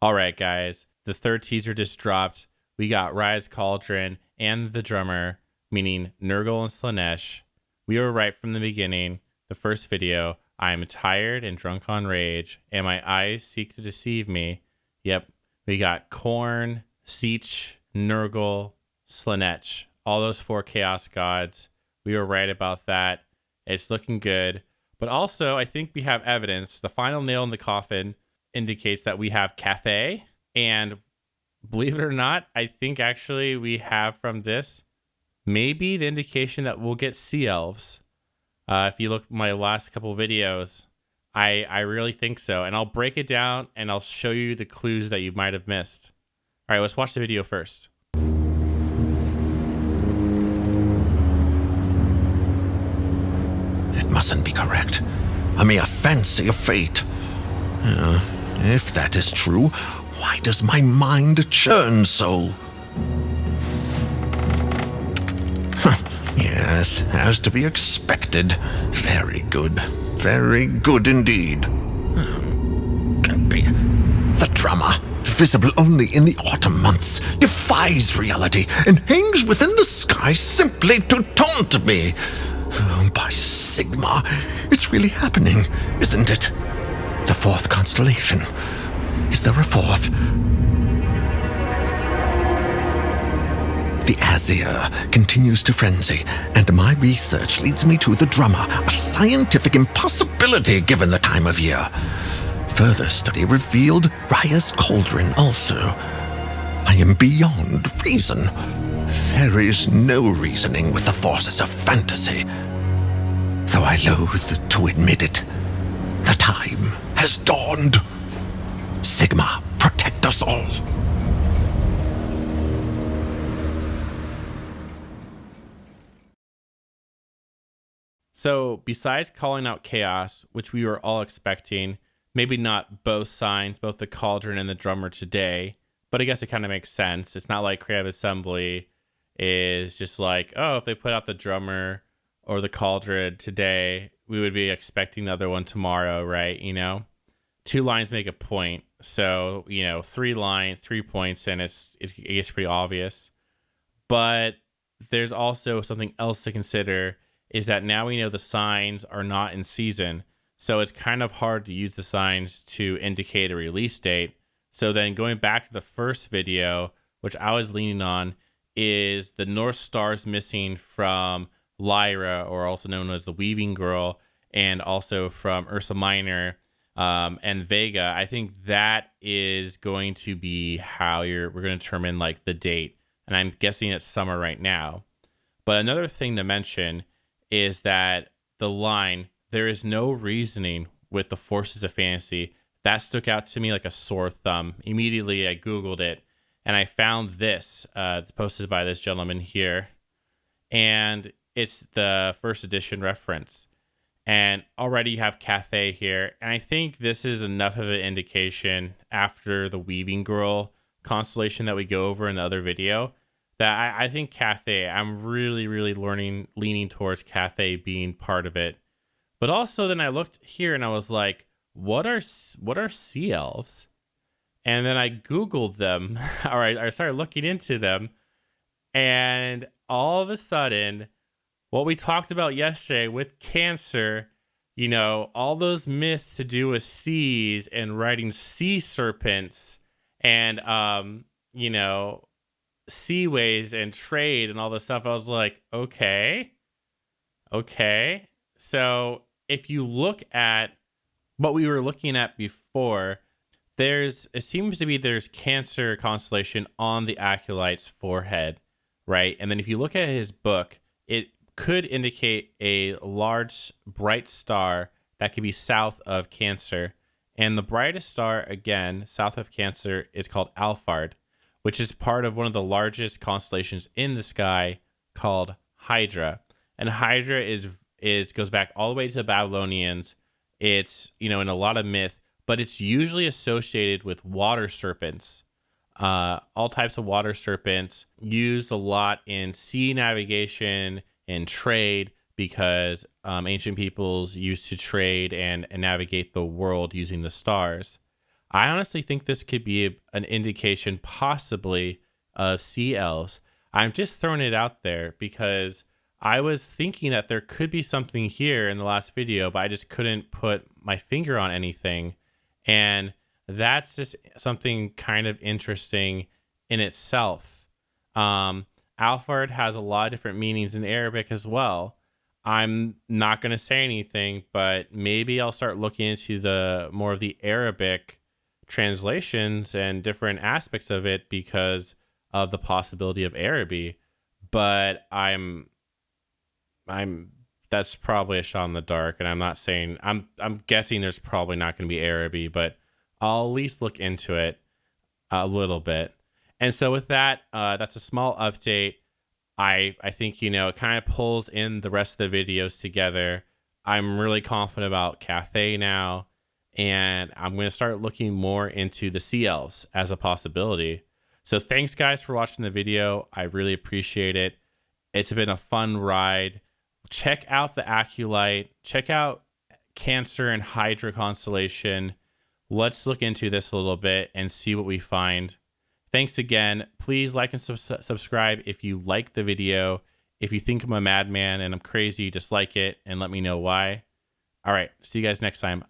All right, guys, the third teaser just dropped. We got Rise Cauldron and the drummer, meaning Nurgle and Slaanesh. We were right from the beginning. The first video, I am tired and drunk on rage, and my eyes seek to deceive me. Yep, we got Khourne, Tzeentch, Nurgle, Slaanesh, all those four chaos gods. We were right about that. It's looking good. But also, I think we have evidence. The final nail in the coffin indicates that we have Cathay. And believe it or not, I think actually we have from this maybe the indication that we'll get sea elves. If you look at my last couple videos, I really think so. And I'll break it down and I'll show you the clues that you might have missed. All right, let's watch the video first. It mustn't be correct. A mere fancy of fate. If that is true, why does my mind churn so? Yes, as to be expected. Very good. Very good indeed. Can't be. The drummer, visible only in the autumn months, defies reality and hangs within the sky simply to taunt me. By Sigma, it's really happening, isn't it? The fourth constellation. Is there a fourth? The Azure continues to frenzy, and my research leads me to the drummer, a scientific impossibility given the time of year. Further study revealed Raya's cauldron also. I am beyond reason. There is no reasoning with the forces of fantasy. Though I loathe to admit it, the time has dawned. Sigma, protect us all. So besides calling out chaos, which we were all expecting, maybe not both signs, both the cauldron and the drummer today, but I guess it kind of makes sense. It's not like Creative Assembly is just like, oh, if they put out the drummer or the cauldron today, we would be expecting the other one tomorrow, right? You know, 2 lines make a point. So, 3 lines, 3 points, and it gets pretty obvious. But there's also something else to consider, is that now we know the signs are not in season. So it's kind of hard to use the signs to indicate a release date. So then going back to the first video, which I was leaning on, is the North Stars missing from Lyra, or also known as the Weaving Girl, and also from Ursa Minor and Vega. I think that is going to be how we're going to determine like the date. And I'm guessing it's summer right now. But another thing to mention is that the line, there is no reasoning with the forces of fantasy, that stuck out to me like a sore thumb. Immediately I Googled it and I found this posted by this gentleman here. And it's the first edition reference. And already you have Cathay here. And I think this is enough of an indication after the Weaving Girl constellation that we go over in the other video, that I think Cathay, I'm really, really leaning towards Cathay being part of it. But also then I looked here and I was like, what are sea elves? And then I Googled them, or I started looking into them. And all of a sudden, what we talked about yesterday with Cancer, all those myths to do with seas and riding sea serpents and, seaways and trade and all this stuff. I was like, okay. So if you look at what we were looking at before, it seems to be there's Cancer constellation on the Acolyte's forehead, right? And then if you look at his book, it could indicate a large bright star that could be south of Cancer. And the brightest star, again, south of Cancer, is called Alphard, which is part of one of the largest constellations in the sky called Hydra. And Hydra goes back all the way to the Babylonians. It's, in a lot of myth, but it's usually associated with water serpents. All types of water serpents used a lot in sea navigation and trade, because ancient peoples used to trade and navigate the world using the stars. I honestly think this could be an indication possibly of sea elves. I'm just throwing it out there because I was thinking that there could be something here in the last video, but I just couldn't put my finger on anything. And that's just something kind of interesting in itself. Alfard has a lot of different meanings in Arabic as well. I'm not going to say anything, but maybe I'll start looking into the more of the Arabic translations and different aspects of it because of the possibility of Araby. But I'm that's probably a shot in the dark, and I'm not saying I'm guessing there's probably not going to be Araby, but I'll at least look into it a little bit. And so with that, that's a small update. I think, it kind of pulls in the rest of the videos together. I'm really confident about Cathay now, and I'm going to start looking more into the sea elves as a possibility. So thanks, guys, for watching the video. I really appreciate it. It's been a fun ride. Check out the Aculite. Check out Cancer and Hydra constellation. Let's look into this a little bit and see what we find. Thanks again. Please like and subscribe if you like the video. If you think I'm a madman and I'm crazy, just like it and let me know why. All right. See you guys next time.